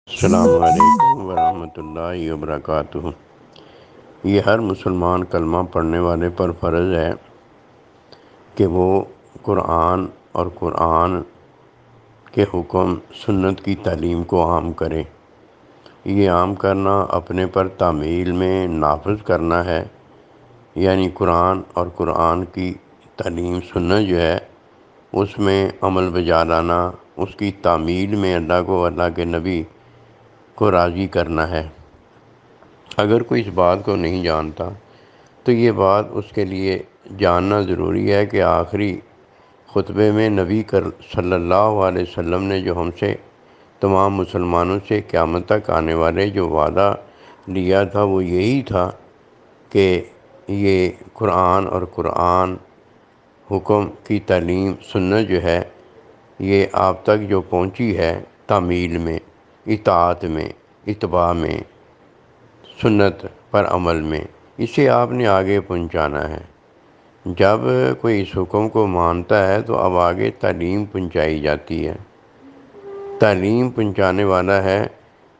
السلام علیکم ورحمۃ اللہ وبرکاتہ۔ یہ ہر مسلمان کلمہ پڑھنے والے پر فرض ہے کہ وہ قرآن اور قرآن کے حکم سنت کی تعلیم کو عام کرے۔ یہ عام کرنا اپنے پر تعمیل میں نافذ کرنا ہے، یعنی قرآن اور قرآن کی تعلیم سنت جو ہے اس میں عمل بجا لانا، اس کی تعمیل میں اللہ کو، اللہ کے نبی کو راضی کرنا ہے۔ اگر کوئی اس بات کو نہیں جانتا تو یہ بات اس کے لیے جاننا ضروری ہے کہ آخری خطبے میں نبی صلی اللہ علیہ وسلم نے جو ہم سے، تمام مسلمانوں سے قیامت تک آنے والے جو وعدہ لیا تھا وہ یہی تھا کہ یہ قرآن اور قرآن حکم کی تعلیم سنت جو ہے یہ آپ تک جو پہنچی ہے تعمیل میں، اطاعت میں، اتباع میں، سنت پر عمل میں، اسے آپ نے آگے پہنچانا ہے۔ جب کوئی اس حکم کو مانتا ہے تو اب آگے تعلیم پہنچائی جاتی ہے۔ تعلیم پہنچانے والا ہے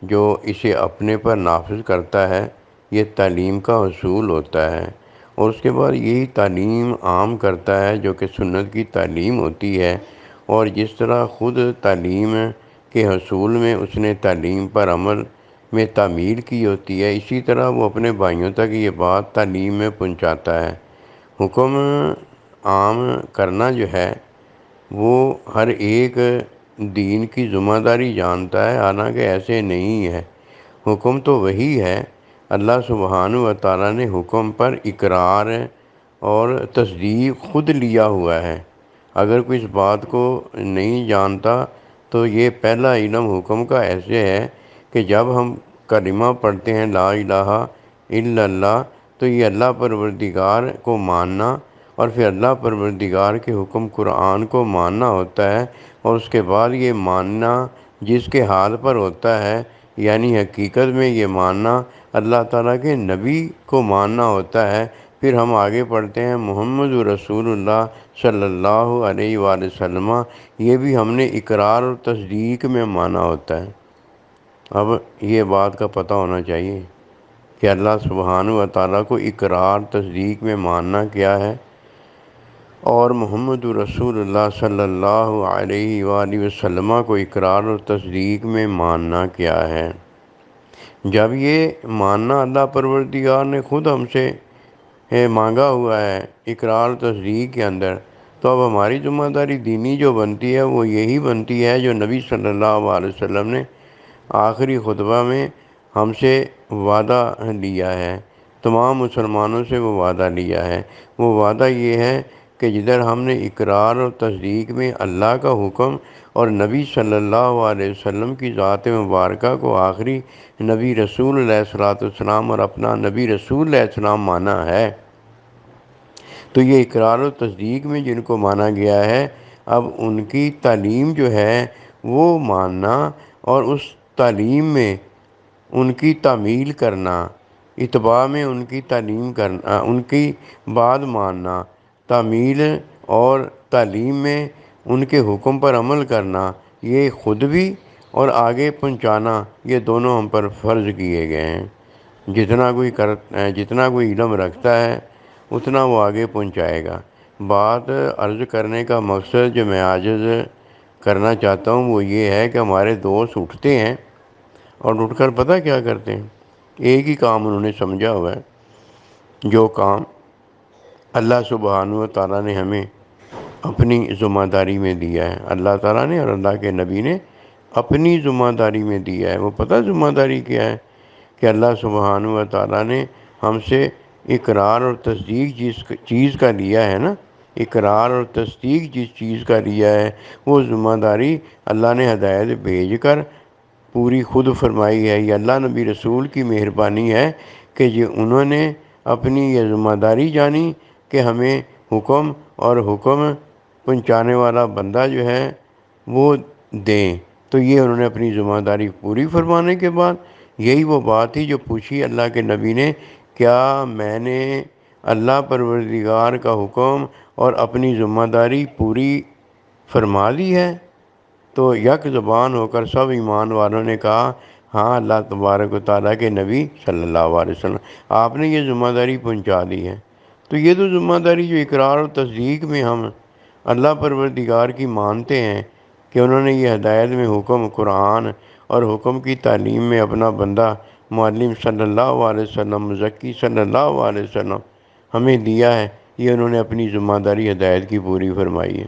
جو اسے اپنے پر نافذ کرتا ہے، یہ تعلیم کا حصول ہوتا ہے، اور اس کے بعد یہی تعلیم عام کرتا ہے جو کہ سنت کی تعلیم ہوتی ہے۔ اور جس طرح خود تعلیم کے حصول میں اس نے تعلیم پر عمل میں تعمیل کی ہوتی ہے، اسی طرح وہ اپنے بھائیوں تک یہ بات تعلیم میں پہنچاتا ہے۔ حکم عام کرنا جو ہے وہ ہر ایک دین کی ذمہ داری جانتا ہے، حالانکہ ایسے نہیں ہے۔ حکم تو وہی ہے، اللہ سبحانہ و تعالیٰ نے حکم پر اقرار اور تصدیق خود لیا ہوا ہے۔ اگر کوئی اس بات کو نہیں جانتا تو یہ پہلا علم حکم کا ایسے ہے کہ جب ہم کلمہ پڑھتے ہیں لا الہ الا اللہ، تو یہ اللہ پروردگار کو ماننا اور پھر اللہ پروردگار کے حکم قرآن کو ماننا ہوتا ہے، اور اس کے بعد یہ ماننا جس کے حال پر ہوتا ہے، یعنی حقیقت میں یہ ماننا اللہ تعالیٰ کے نبی کو ماننا ہوتا ہے۔ پھر ہم آگے پڑھتے ہیں محمد رسول اللہ صلی اللہ علیہ وآلہ وسلم، یہ بھی ہم نے اقرار اور تصدیق میں مانا ہوتا ہے۔ اب یہ بات کا پتہ ہونا چاہیے کہ اللہ سبحانہ و تعالیٰ کو اقرار تصدیق میں ماننا کیا ہے، اور محمد رسول اللہ صلی اللہ علیہ وآلہ وسلم کو اقرار اور تصدیق میں ماننا کیا ہے۔ جب یہ ماننا اللہ پروردگار نے خود ہم سے مانگا ہوا ہے اقرار و تصدیق کے اندر، تو اب ہماری ذمہ داری دینی جو بنتی ہے وہ یہی بنتی ہے جو نبی صلی اللہ علیہ وسلم نے آخری خطبہ میں ہم سے وعدہ لیا ہے، تمام مسلمانوں سے وہ وعدہ لیا ہے۔ وہ وعدہ یہ ہے کہ جدھر ہم نے اقرار اور تصدیق میں اللہ کا حکم اور نبی صلی اللہ علیہ وسلم کی ذات مبارکہ کو آخری نبی رسول علیہ الصلوۃ والسلام اور اپنا نبی رسول علیہ السلام مانا ہے، تو یہ اقرار و تصدیق میں جن کو مانا گیا ہے اب ان کی تعلیم جو ہے وہ ماننا، اور اس تعلیم میں ان کی تعمیل کرنا، اتباع میں ان کی تعلیم کرنا، ان کی بات ماننا، تعمیل اور تعلیم میں ان کے حکم پر عمل کرنا، یہ خود بھی اور آگے پہنچانا، یہ دونوں ہم پر فرض کیے گئے ہیں۔ جتنا کوئی علم رکھتا ہے اتنا وہ آگے پہنچائے گا۔ بات عرض کرنے کا مقصد جو میں عاجز کرنا چاہتا ہوں وہ یہ ہے کہ ہمارے دوست اٹھتے ہیں اور اٹھ کر پتہ کیا کرتے ہیں، ایک ہی کام انہوں نے سمجھا ہوا ہے، جو کام اللہ سبحانہ و تعالیٰ نے ہمیں اپنی ذمہ داری میں دیا ہے، اللہ تعالیٰ نے اور اللہ کے نبی نے اپنی ذمہ داری میں دیا ہے۔ وہ پتہ ذمہ داری کیا ہے کہ اللہ سبحانہ و تعالیٰ نے ہم سے اقرار اور تصدیق جس چیز کا لیا ہے نا، اقرار اور تصدیق جس چیز کا لیا ہے وہ ذمہ داری اللہ نے ہدایت بھیج کر پوری خود فرمائی ہے۔ یہ اللہ نبی رسول کی مہربانی ہے کہ یہ انہوں نے اپنی یہ ذمہ داری جانی کہ ہمیں حکم اور حکم پہنچانے والا بندہ جو ہے وہ دیں، تو یہ انہوں نے اپنی ذمہ داری پوری فرمانے کے بعد یہی وہ بات تھی جو پوچھی اللہ کے نبی نے، کیا میں نے اللہ پروردگار کا حکم اور اپنی ذمہ داری پوری فرما لی ہے؟ تو یک زبان ہو کر سب ایمان والوں نے کہا ہاں اللہ تبارک و تعالیٰ کے نبی صلی اللہ علیہ وسلم آپ نے یہ ذمہ داری پہنچا دی ہے۔ تو یہ تو ذمہ داری جو اقرار اور تصدیق میں ہم اللہ پروردگار کی مانتے ہیں کہ انہوں نے یہ ہدایت میں حکم قرآن اور حکم کی تعلیم میں اپنا بندہ معلم صلی اللہ علیہ وسلم مزکی صلی اللہ علیہ وسلم ہمیں دیا ہے، یہ انہوں نے اپنی ذمہ داری ہدایت کی پوری فرمائی ہے۔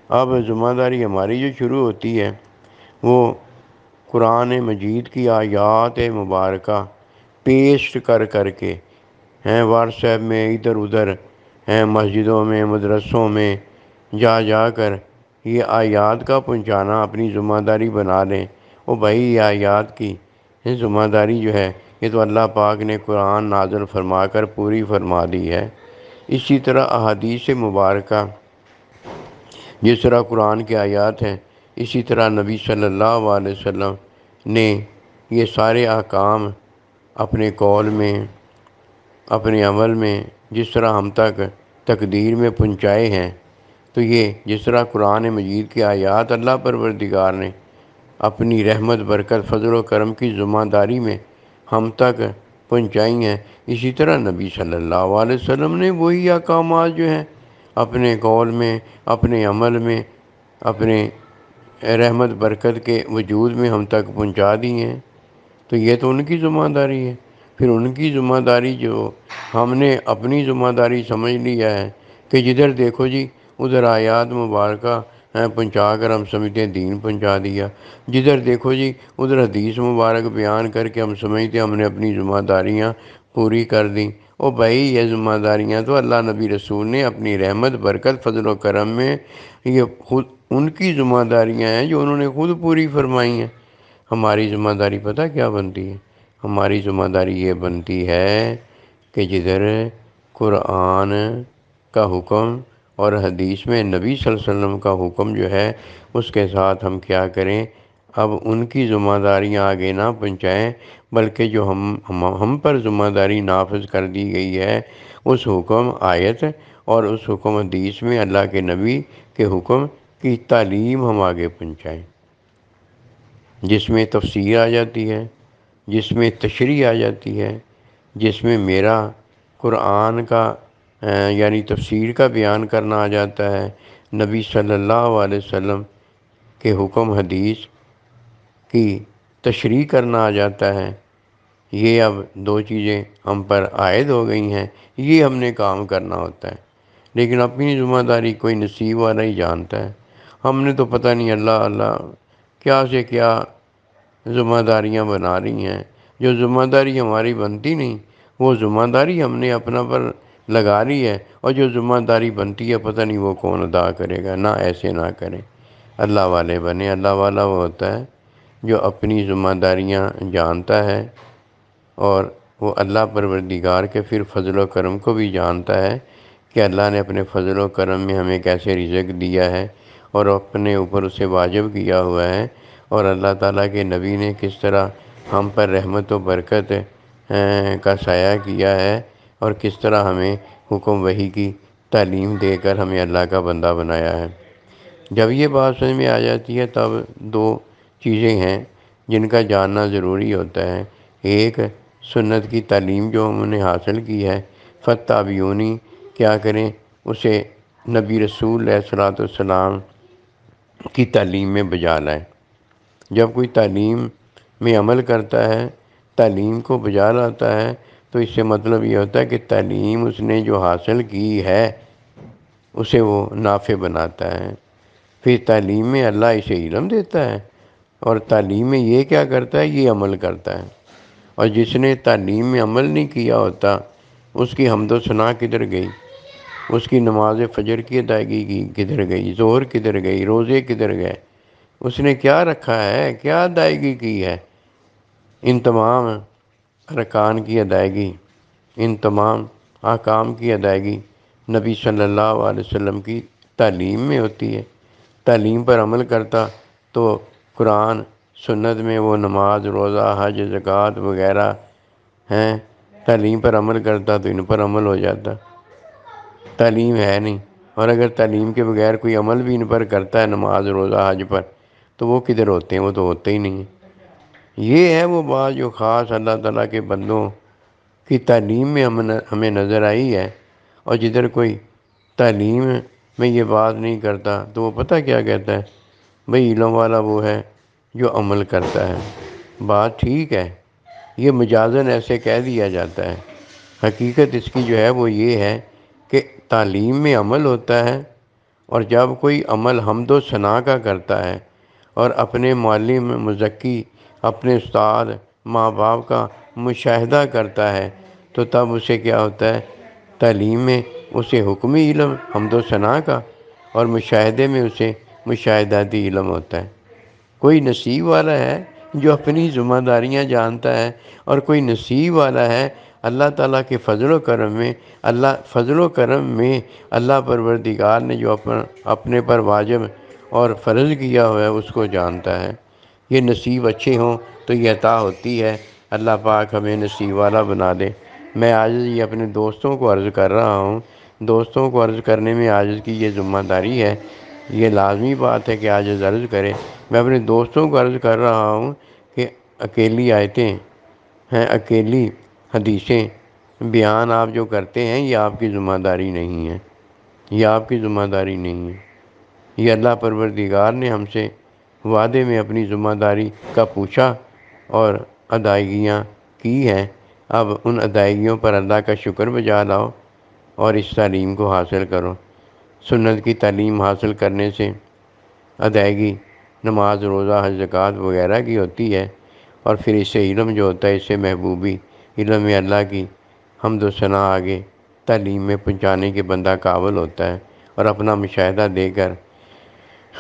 اب ذمہ داری ہماری جو شروع ہوتی ہے وہ قرآن مجید کی آیات مبارکہ پیسٹ کر کر کے ہیں واٹس ایپ میں ادھر ادھر ہیں مسجدوں میں مدرسوں میں جا جا کر یہ آیات کا پہنچانا اپنی ذمہ داری بنا لیں۔ او بھائی یہ آیات کی یہ ذمہ داری جو ہے یہ تو اللہ پاک نے قرآن نازل فرما کر پوری فرما دی ہے۔ اسی طرح احادیث مبارکہ جس طرح قرآن کے آیات ہیں اسی طرح نبی صلی اللہ علیہ وسلم نے یہ سارے احکام اپنے قول میں اپنے عمل میں جس طرح ہم تک تقدیر میں پہنچائے ہیں، تو یہ جس طرح قرآن مجید کی آیات اللہ پروردگار نے اپنی رحمت برکت فضل و کرم کی ذمہ داری میں ہم تک پہنچائی ہیں، اسی طرح نبی صلی اللہ علیہ وسلم نے وہی احکامات جو ہیں اپنے قول میں اپنے عمل میں اپنے رحمت برکت کے وجود میں ہم تک پہنچا دی ہیں۔ تو یہ تو ان کی ذمہ داری ہے۔ پھر ان کی ذمہ داری جو ہم نے اپنی ذمہ داری سمجھ لیا ہے کہ جدھر دیکھو جی ادھر آیات مبارکہ پہنچا کر ہم سمجھتے ہیں دین پہنچا دیا، جدھر دیکھو جی ادھر حدیث مبارک بیان کر کے ہم سمجھتے ہم نے اپنی ذمہ داریاں پوری کر دیں۔ او بھائی یہ ذمہ داریاں تو اللہ نبی رسول نے اپنی رحمت برکت فضل و کرم میں یہ خود ان کی ذمہ داریاں ہیں جو انہوں نے خود پوری فرمائی ہیں۔ ہماری ذمہ داری پتہ کیا بنتی ہے؟ ہماری ذمہ داری یہ بنتی ہے کہ جدھر قرآن کا حکم اور حدیث میں نبی صلی اللہ علیہ وسلم کا حکم جو ہے اس کے ساتھ ہم کیا کریں، اب ان کی ذمہ داریاں آگے نہ پہنچائیں، بلکہ جو ہم پر ذمہ داری نافذ کر دی گئی ہے اس حکم آیت اور اس حکم حدیث میں اللہ کے نبی کے حکم کی تعلیم ہم آگے پہنچائیں، جس میں تفسیر آ جاتی ہے، جس میں تشریح آ جاتی ہے، جس میں میرا قرآن کا یعنی تفسیر کا بیان کرنا آ جاتا ہے، نبی صلی اللہ علیہ وسلم کے حکم حدیث کی تشریح کرنا آ جاتا ہے۔ یہ اب دو چیزیں ہم پر عائد ہو گئی ہیں، یہ ہم نے کام کرنا ہوتا ہے، لیکن اپنی ذمہ داری کوئی نصیب والا ہی جانتا ہے۔ ہم نے تو پتہ نہیں اللہ اللہ کیا سے کیا ذمہ داریاں بنا رہی ہیں، جو ذمہ داری ہماری بنتی نہیں وہ ذمہ داری ہم نے اپنا پر لگا لی ہے، اور جو ذمہ داری بنتی ہے پتہ نہیں وہ کون ادا کرے گا۔ نہ ایسے نہ کریں، اللہ والے بنے۔ اللہ والا وہ ہوتا ہے جو اپنی ذمہ داریاں جانتا ہے اور وہ اللہ پروردگار کے پھر فضل و کرم کو بھی جانتا ہے کہ اللہ نے اپنے فضل و کرم میں ہمیں کیسے رزق دیا ہے اور اپنے اوپر اسے واجب کیا ہوا ہے، اور اللہ تعالیٰ کے نبی نے کس طرح ہم پر رحمت و برکت کا سایہ کیا ہے اور کس طرح ہمیں حکم وحی کی تعلیم دے کر ہمیں اللہ کا بندہ بنایا ہے۔ جب یہ بات سمجھ میں آ جاتی ہے تب دو چیزیں ہیں جن کا جاننا ضروری ہوتا ہے۔ ایک سنت کی تعلیم جو ہم نے حاصل کی ہے، فتابعونی کیا کریں اسے نبی رسول علیہ الصلوۃ والسلام کی تعلیم میں بجا لائیں۔ جب کوئی تعلیم میں عمل کرتا ہے، تعلیم کو بجا لاتا ہے، تو اس سے مطلب یہ ہوتا ہے کہ تعلیم اس نے جو حاصل کی ہے اسے وہ نافع بناتا ہے۔ پھر تعلیم میں اللہ اسے علم دیتا ہے اور تعلیم میں یہ کیا کرتا ہے، یہ عمل کرتا ہے۔ اور جس نے تعلیم میں عمل نہیں کیا ہوتا اس کی حمد و ثنا کدھر گئی، اس کی نماز فجر کی ادائیگی کی کدھر گئی، ظہر کدھر گئی، روزے کدھر گئے، اس نے کیا رکھا ہے، کیا ادائیگی کی ہے؟ ان تمام ارکان کی ادائیگی، ان تمام احکام کی ادائیگی نبی صلی اللہ علیہ وسلم کی تعلیم میں ہوتی ہے۔ تعلیم پر عمل کرتا تو قرآن سنت میں وہ نماز روزہ حج زکوٰۃ وغیرہ ہیں، تعلیم پر عمل کرتا تو ان پر عمل ہو جاتا۔ تعلیم ہے نہیں، اور اگر تعلیم کے بغیر کوئی عمل بھی ان پر کرتا ہے نماز روزہ حج پر، تو وہ کدھر ہوتے ہیں؟ وہ تو ہوتے ہی نہیں ہیں۔ یہ ہے وہ بات جو خاص اللہ تعالیٰ کے بندوں کی تعلیم میں ہمیں نظر آئی ہے، اور جدھر کوئی تعلیم میں یہ بات نہیں کرتا تو وہ پتہ کیا کہتا ہے؟ بھئی علم والا وہ ہے جو عمل کرتا ہے۔ بات ٹھیک ہے، یہ مجازن ایسے کہہ دیا جاتا ہے، حقیقت اس کی جو ہے وہ یہ ہے کہ تعلیم میں عمل ہوتا ہے، اور جب کوئی عمل حمد و ثنا کا کرتا ہے اور اپنے معلم مزکی، اپنے استاد، ماں باپ کا مشاہدہ کرتا ہے تو تب اسے کیا ہوتا ہے؟ تعلیم میں اسے حکمی علم حمد و ثنا کا، اور مشاہدے میں اسے مشاہداتی علم ہوتا ہے۔ کوئی نصیب والا ہے جو اپنی ذمہ داریاں جانتا ہے، اور کوئی نصیب والا ہے اللہ تعالیٰ کے فضل و کرم میں اللہ پروردگار نے جو اپنے پر واجب اور فرض کیا ہوا ہے اس کو جانتا ہے۔ یہ نصیب اچھے ہوں تو یہ عطا ہوتی ہے۔ اللہ پاک ہمیں نصیب والا بنا دے۔ میں عاجز یہ اپنے دوستوں کو عرض کر رہا ہوں، دوستوں کو عرض کرنے میں عاجز کی یہ ذمہ داری ہے، یہ لازمی بات ہے کہ عاجز عرض کرے۔ میں اپنے دوستوں کو عرض کر رہا ہوں کہ اکیلی آیتیں ہیں، اکیلی حدیثیں بیان آپ جو کرتے ہیں یہ آپ کی ذمہ داری نہیں ہے، یہ آپ کی ذمہ داری نہیں ہے۔ یہ اللہ پروردگار نے ہم سے وعدے میں اپنی ذمہ داری کا پوچھا اور ادائیگیاں کی ہیں۔ اب ان ادائیگیوں پر اللہ کا شکر بجا لاؤ اور اس تعلیم کو حاصل کرو۔ سنت کی تعلیم حاصل کرنے سے ادائیگی نماز، روزہ، حج، زکوٰۃ وغیرہ کی ہوتی ہے، اور پھر اس سے علم جو ہوتا ہے، اس سے محبوبی، علم میں اللہ کی حمد و ثنا آگے تعلیم میں پہنچانے کے بندہ قابل ہوتا ہے، اور اپنا مشاہدہ دے کر،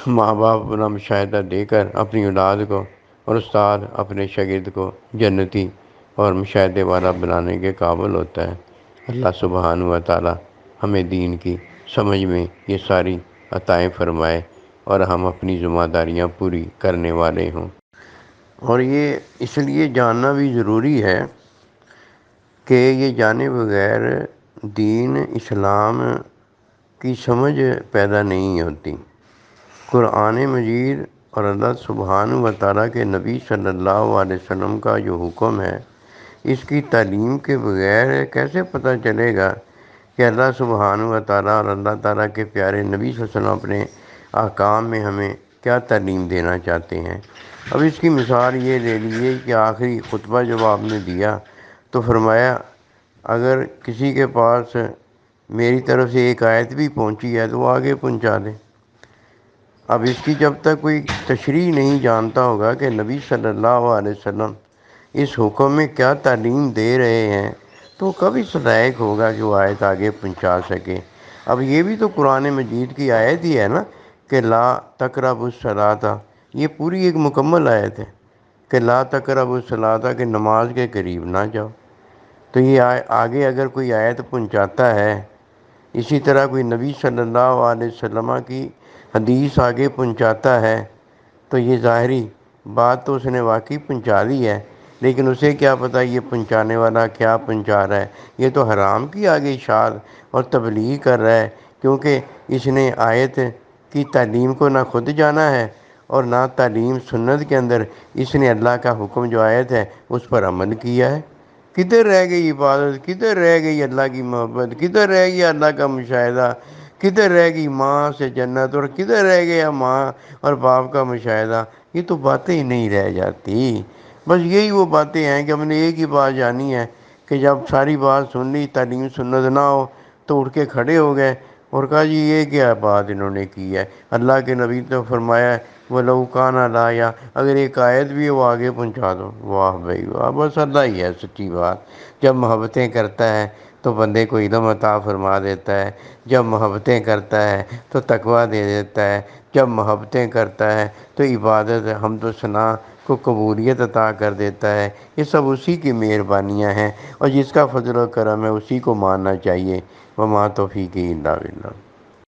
ماں باپ اپنا مشاہدہ دے کر اپنی اولاد کو، اور استاد اپنے شاگرد کو جنتی اور مشاہدے والا بنانے کے قابل ہوتا ہے۔ اللہ سبحانہ و تعالی ہمیں دین کی سمجھ میں یہ ساری عطائیں فرمائے، اور ہم اپنی ذمہ داریاں پوری کرنے والے ہوں۔ اور یہ اس لیے جاننا بھی ضروری ہے کہ یہ جانے بغیر دین اسلام کی سمجھ پیدا نہیں ہوتی۔ قرآن مجید اور اللہ سبحانہ و تعالیٰ کے نبی صلی اللہ علیہ وسلم کا جو حکم ہے، اس کی تعلیم کے بغیر کیسے پتہ چلے گا کہ اللہ سبحانہ و تعالیٰ اور اللہ تعالیٰ کے پیارے نبی صلی اللہ علیہ وسلم اپنے احکام میں ہمیں کیا تعلیم دینا چاہتے ہیں؟ اب اس کی مثال یہ لے لیجیے کہ آخری خطبہ جب آپ نے دیا تو فرمایا اگر کسی کے پاس میری طرف سے ایک آیت بھی پہنچی ہے تو وہ آگے پہنچا دے۔ اب اس کی جب تک کوئی تشریح نہیں جانتا ہوگا کہ نبی صلی اللہ علیہ وسلم اس حکم میں کیا تعلیم دے رہے ہیں تو کب اس لائق ہوگا کہ وہ آیت آگے پہنچا سکے۔ اب یہ بھی تو قرآن مجید کی آیت ہی ہے نا کہ لا تقربوا الصلاۃ، یہ پوری ایک مکمل آیت ہے کہ لا تقربوا الصلاۃ، کہ نماز کے قریب نہ جاؤ۔ تو یہ آگے اگر کوئی آیت پہنچاتا ہے، اسی طرح کوئی نبی صلی اللہ علیہ وسلم کی حدیث آگے پہنچاتا ہے تو یہ ظاہری بات تو اس نے واقعی پہنچا دی ہے، لیکن اسے کیا پتہ یہ پہنچانے والا کیا پہنچا رہا ہے۔ یہ تو حرام کی آگے اشاعت اور تبلیغ کر رہا ہے، کیونکہ اس نے آیت کی تعلیم کو نہ خود جانا ہے اور نہ تعلیم سنت کے اندر اس نے اللہ کا حکم جو آیت ہے اس پر عمل کیا ہے۔ کدھر رہ گئی عبادت، کدھر رہ گئی اللہ کی محبت، کدھر رہ گیا اللہ کا مشاہدہ، کدھر رہ گئی ماں سے جنت، اور کدھر رہ گیا ماں اور باپ کا مشاہدہ۔ یہ تو باتیں ہی نہیں رہ جاتی۔ بس یہی وہ باتیں ہیں کہ ہم نے ایک ہی بات جانی ہے کہ جب ساری بات سن لی، تعلیم سنت نہ ہو تو اٹھ کے کھڑے ہو گئے اور کہا جی یہ کیا بات انہوں نے کی ہے۔ اللہ کے نبی تو فرمایا ہے وَلَوْ كَانَ لَا، اگر ایک آیت بھی ہے وہ آگے پہنچا دو۔ واہ بھائی واہ، بس اللہ ہی ہے سچی بات۔ جب محبتیں کرتا ہے تو بندے کو علم عطا فرما دیتا ہے، جب محبتیں کرتا ہے تو تقویٰ دے دیتا ہے، جب محبتیں کرتا ہے تو عبادت حمد و ثنا کو قبولیت عطا کر دیتا ہے۔ یہ سب اسی کی مہربانیاں ہیں، اور جس کا فضل و کرم ہے اسی کو ماننا چاہیے۔ وما توفیقی الا باللہ۔